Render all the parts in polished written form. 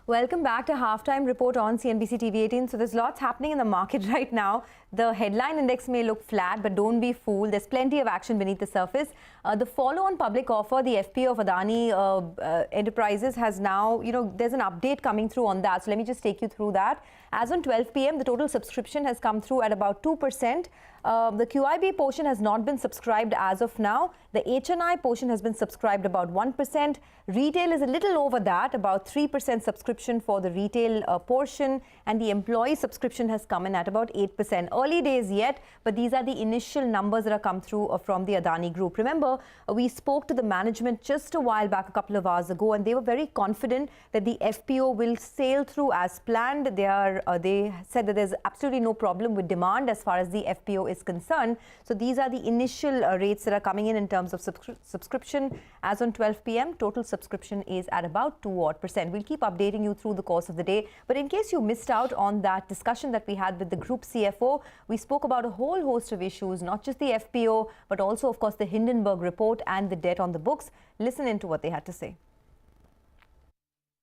Welcome back to Halftime Report on CNBC-TV18. So there's lots happening in the market right now. The headline index may look flat, but don't be fooled. There's plenty of action beneath the surface. The follow-on public offer, the FPO of Adani Enterprises has now, there's an update coming through on that. So let me just take you through that. As on 12 p.m., the total subscription has come through at about 2%. The QIB portion has not been subscribed as of now. The HNI portion has been subscribed about 1%. Retail is a little over that, about 3% subscription for the retail portion. And the employee subscription has come in at about 8%. Early days yet, but these are the initial numbers that are come through from the Adani Group. Remember, we spoke to the management just a while back, a couple of hours ago, and they were very confident that the FPO will sail through as planned. They said that there's absolutely no problem with demand as far as the FPO is concerned. So these are the initial rates that are coming in terms of subscription. As on 12 p.m., total subscription is at about 2%. We'll keep updating you through the course of the day. But in case you missed out on that discussion that we had with the group CFO, we spoke about a whole host of issues, not just the FPO, but also, of course, the Hindenburg report and the debt on the books. Listen into what they had to say.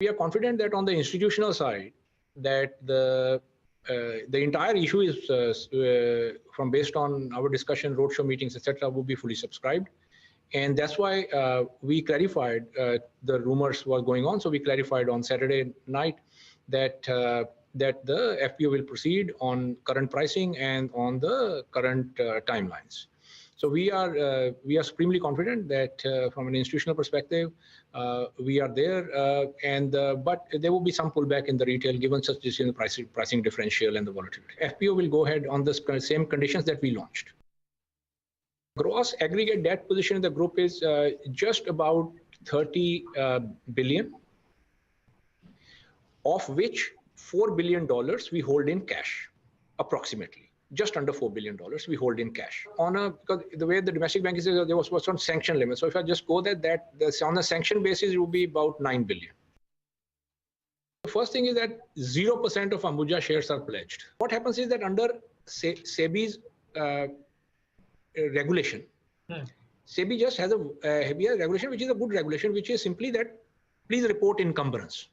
We are confident that on the institutional side, that the entire issue is from based on our discussion, roadshow meetings, etc., will be fully subscribed. And that's why we clarified the rumors were going on. So we clarified on Saturday night that that the FPO will proceed on current pricing and on the current timelines. So we are supremely confident that from an institutional perspective, we are there, but there will be some pullback in the retail given such decision pricing differential and the volatility. FPO will go ahead on the same conditions that we launched. Gross aggregate debt position in the group is just about 30 billion, of which $4 billion we hold in cash, approximately. Just under $4 billion we hold in cash. Because the way the domestic bank is, there was some sanction limit. So if I just go that on a sanction basis, it will be about 9 billion. The first thing is that 0% of Ambuja shares are pledged. What happens is that under SEBI's regulation, SEBI just has a regulation, which is a good regulation, which is simply that please report encumbrance.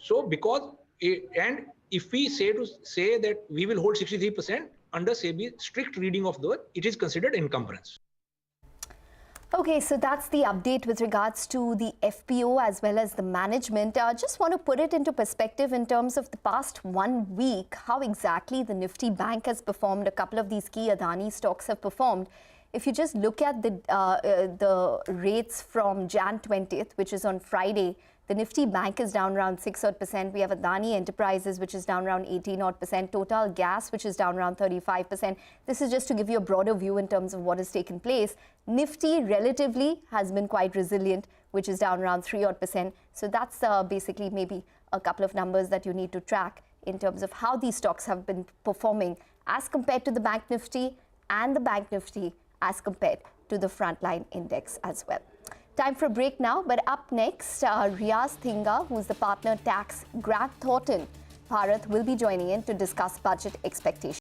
So because if we say that we will hold 63% under SEBI strict reading of it is considered encumbrance. Okay, so that's the update with regards to the FPO as well as the management. I just want to put it into perspective in terms of the past 1 week, how exactly the Nifty Bank has performed. A couple of these key Adani stocks have performed. If you just look at the rates from Jan 20th, which is on Friday, the Nifty Bank is down around 6%. We have Adani Enterprises, which is down around 18%. Total Gas, which is down around 35%. This is just to give you a broader view in terms of what has taken place. Nifty relatively has been quite resilient, which is down around 3%. So that's basically maybe a couple of numbers that you need to track in terms of how these stocks have been performing as compared to the Bank Nifty and the Bank Nifty as compared to the frontline index as well. Time for a break now, but up next, Riaz Thinga, who's the partner tax Grant Thornton Bharat, will be joining in to discuss budget expectations.